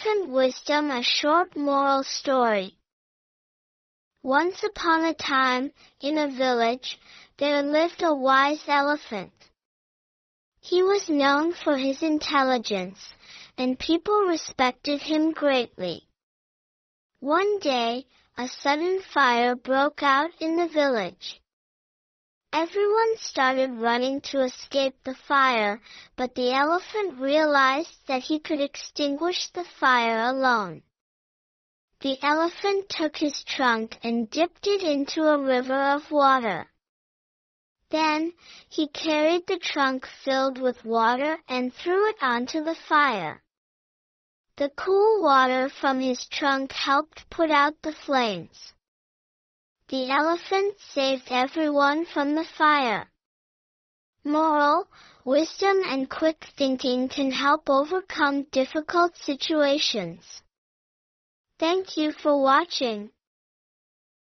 Elephant Wisdom, a short moral story. Once upon a time, in a village, there lived a wise elephant. He was known for his intelligence, and people respected him greatly. One day, a sudden fire broke out in the village. Everyone started running to escape the fire, but the elephant realized that he could extinguish the fire alone. The elephant took his trunk and dipped it into a river of water. Then, he carried the trunk filled with water and threw it onto the fire. The cool water from his trunk helped put out the flames. The elephant saved everyone from the fire. Moral: wisdom and quick thinking can help overcome difficult situations. Thank you for watching.